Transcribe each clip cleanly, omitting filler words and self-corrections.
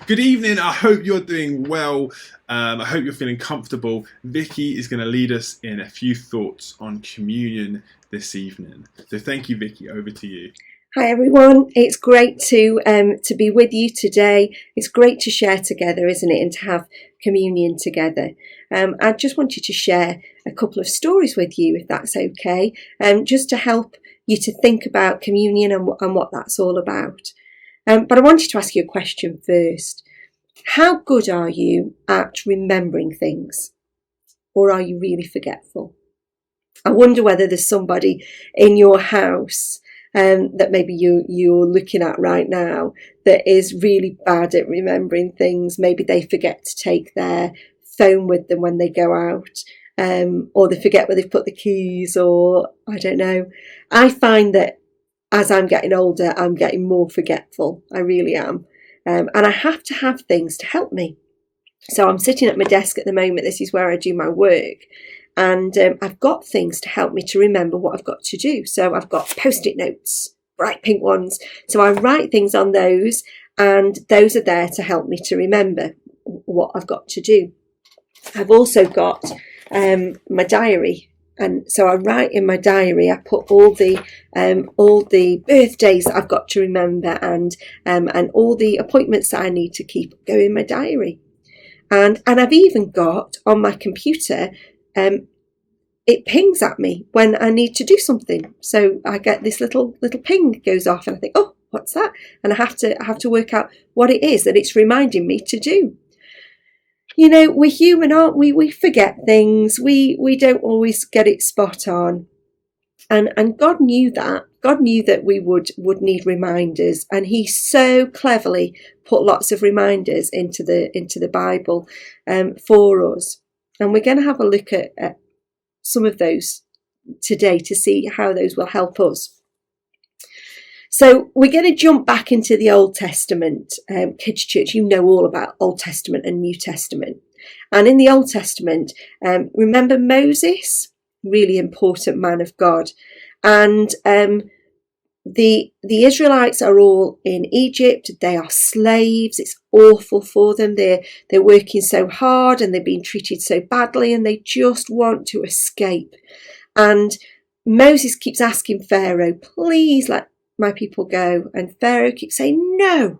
Good evening. I hope you're doing well. I hope you're feeling comfortable. Vickie is going to lead us in a few thoughts on communion this evening. So thank you, Vickie. Over to you. Hi everyone, it's great to be with you today. It's great to share together, isn't it, and to have communion together. I just wanted to share a couple of stories with you, if that's okay, just to help you to think about communion and what that's all about. But I wanted to ask you a question first. How good are you at remembering things, or are you really forgetful? I wonder whether there's somebody in your house that maybe you're looking at right now that is really bad at remembering things. Maybe they forget to take their phone with them when they go out, or they forget where they've put the keys, or I don't know. I find that as I'm getting older, I'm getting more forgetful. I really am. And I have to have things to help me. So I'm sitting at my desk at the moment. This is where I do my work. And I've got things to help me to remember what I've got to do. So I've got Post-it notes, bright pink ones. So I write things on those, and those are there to help me to remember what I've got to do. I've also got my diary. And so I write in my diary, I put all the birthdays that I've got to remember and all the appointments that I need to keep go in my diary. And I've even got on my computer, it pings at me when I need to do something. So I get this little ping goes off, and I think, oh, what's that? And I have to work out what it is that it's reminding me to do. You know, we're human, aren't we? We forget things. We don't always get it spot on. And God knew that. God knew that we would need reminders, and He so cleverly put lots of reminders into the Bible for us. And we're going to have a look at some of those today to see how those will help us. So we're going to jump back into the Old Testament. Kids Church, you know all about Old Testament and New Testament. And in the Old Testament, remember Moses, really important man of God. And the Israelites are all in Egypt. They are slaves. It's awful for them. They're working so hard and they're being treated so badly, and they just want to escape. And Moses keeps asking Pharaoh, please let my people go. And Pharaoh keeps saying no.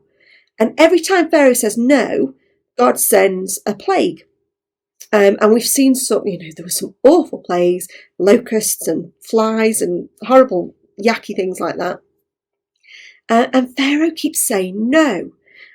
And every time Pharaoh says no, God sends a plague. And we've seen some, there were some awful plagues, locusts and flies and horrible yucky things like that. And Pharaoh keeps saying no.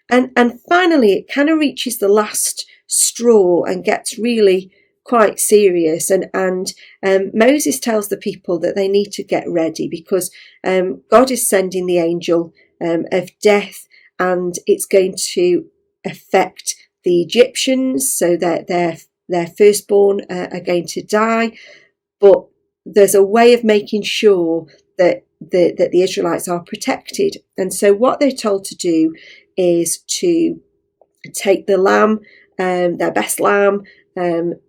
And finally it kind of reaches the last straw and gets really quite serious. And Moses tells the people that they need to get ready, because God is sending the angel of death, and it's going to affect the Egyptians, so that their firstborn are going to die. But there's a way of making sure that the Israelites are protected. And so what they're told to do is to take the lamb, their best lamb, and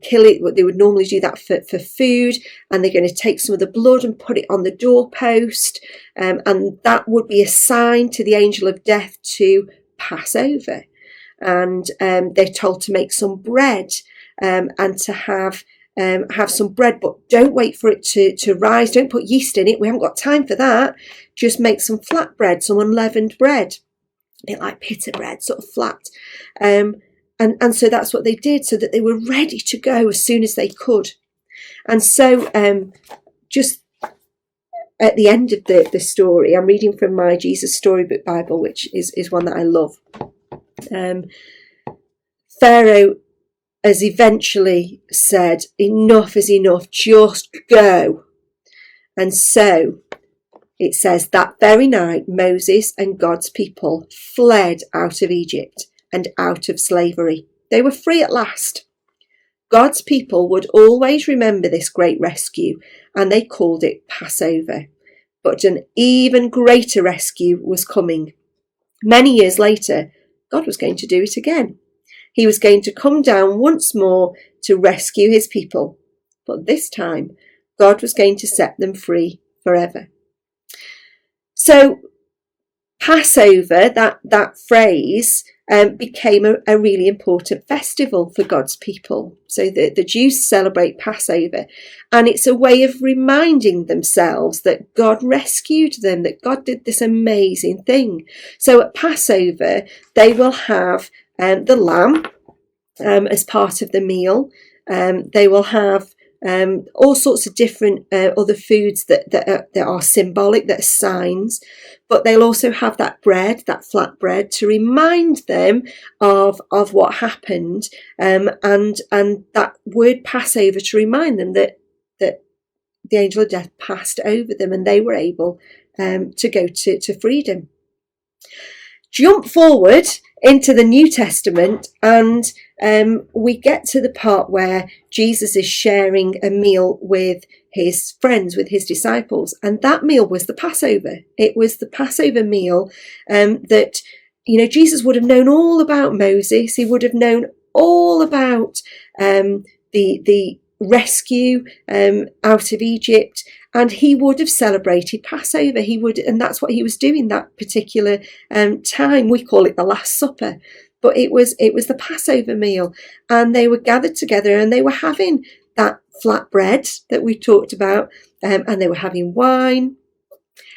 kill it. They would normally do that for food, and they're going to take some of the blood and put it on the doorpost, and that would be a sign to the angel of death to pass over. And they're told to make some bread, and to have some bread, but don't wait for it to rise. Don't put yeast in it. We haven't got time for that. Just make some flat bread, some unleavened bread, a bit like pita bread, sort of flat. And so that's what they did, so that they were ready to go as soon as they could. And so just at the end of the story, I'm reading from my Jesus Storybook Bible, which is one that I love. Pharaoh has eventually said, enough is enough, just go. And so it says, that very night Moses and God's people fled out of Egypt and out of slavery. They were free at last. God's people would always remember this great rescue, and they called it Passover. But an even greater rescue was coming. Many years later, God was going to do it again. He was going to come down once more to rescue his people. But this time, God was going to set them free forever. So Passover, that phrase, became a really important festival for God's people. So the Jews celebrate Passover, and it's a way of reminding themselves that God rescued them, that God did this amazing thing. So at Passover, they will have the lamb as part of the meal. They will have all sorts of different other foods that are symbolic, that are signs, but they'll also have that bread, that flat bread, to remind them of what happened, and that word Passover to remind them that the angel of death passed over them and they were able to go to freedom. Jump forward into the New Testament, and we get to the part where Jesus is sharing a meal with his friends, with his disciples, and that meal was the Passover. It was the Passover meal that, Jesus would have known all about Moses. He would have known all about the rescue out of Egypt, and he would have celebrated Passover. And that's what he was doing that particular time. We call it the Last Supper, but it was the Passover meal, and they were gathered together and they were having that flat bread that we talked about, and they were having wine.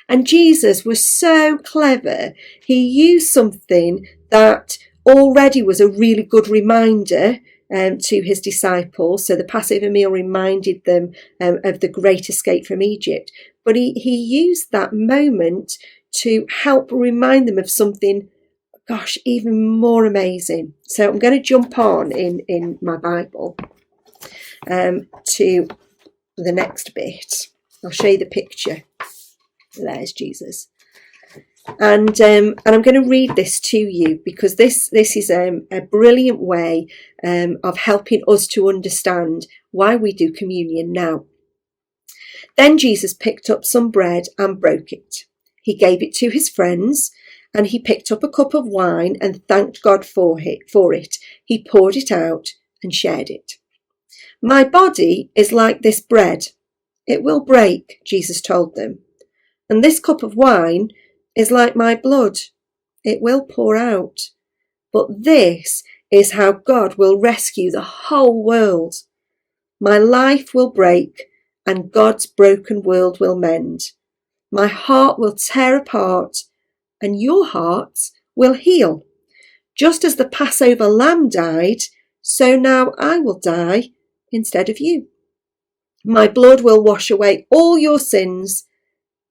And Jesus was so clever. He used something that already was a really good reminder to his disciples. So the Passover meal reminded them of the great escape from Egypt. But he used that moment to help remind them of something, even more amazing. So I'm going to jump on in my Bible to the next bit. I'll show you the picture. There's Jesus. And I'm going to read this to you, because this is a brilliant way of helping us to understand why we do communion now. Then Jesus picked up some bread and broke it. He gave it to his friends, and he picked up a cup of wine and thanked God for it. He poured it out and shared it. My body is like this bread. It will break, Jesus told them. And this cup of wine is like my blood. It will pour out. But this is how God will rescue the whole world. My life will break, and God's broken world will mend. My heart will tear apart, and your hearts will heal. Just as the Passover lamb died, so now I will die instead of you. My blood will wash away all your sins,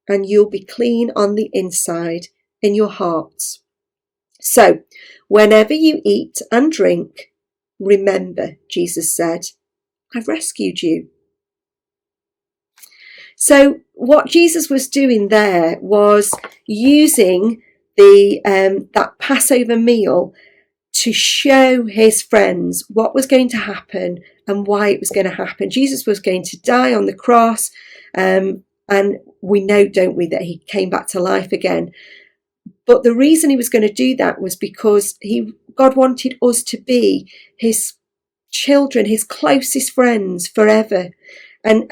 and you'll be clean on the inside in your hearts. So, whenever you eat and drink, remember, Jesus said, I've rescued you. So, what Jesus was doing there was using that Passover meal to show his friends what was going to happen and why it was going to happen. Jesus was going to die on the cross, and we know, don't we, that he came back to life again. But the reason he was going to do that was because God wanted us to be his children, his closest friends forever. And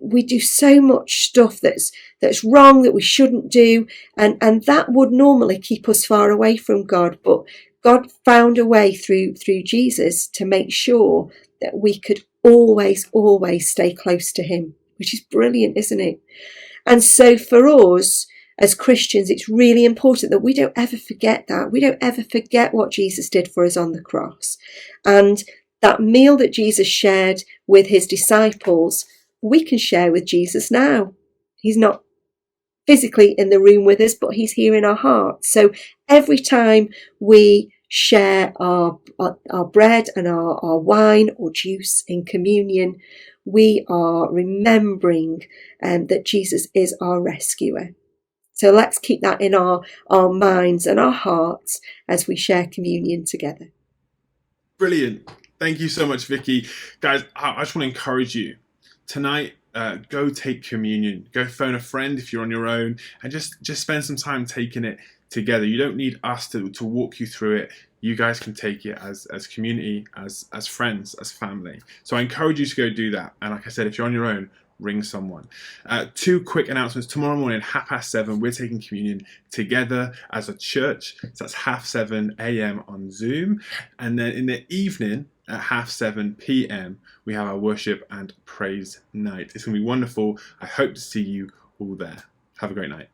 we do so much stuff that's wrong, that we shouldn't do, and that would normally keep us far away from God. But God found a way through Jesus to make sure that we could always stay close to him, which is brilliant, isn't it? And so for us as Christians, it's really important that we don't ever forget that. We don't ever forget what Jesus did for us on the cross. And that meal that Jesus shared with his disciples, we can share with Jesus now. He's not physically in the room with us, but he's here in our hearts. So every time we share our bread and our wine or juice in communion, we are remembering that Jesus is our rescuer. So let's keep that in our minds and our hearts as we share communion together. Brilliant. Thank you so much, Vickie. Guys, I just want to encourage you tonight. Go take communion. Go phone a friend if you're on your own, and just spend some time taking it together. You don't need us to walk you through it. You guys can take it as community, as friends, as family. So I encourage you to go do that. And like I said, if you're on your own, ring someone. Two quick announcements. Tomorrow morning, 7:30, we're taking communion together as a church. So that's 7:30 a.m. on Zoom. And then in the evening at 7:30 p.m., we have our worship and praise night. It's going to be wonderful. I hope to see you all there. Have a great night.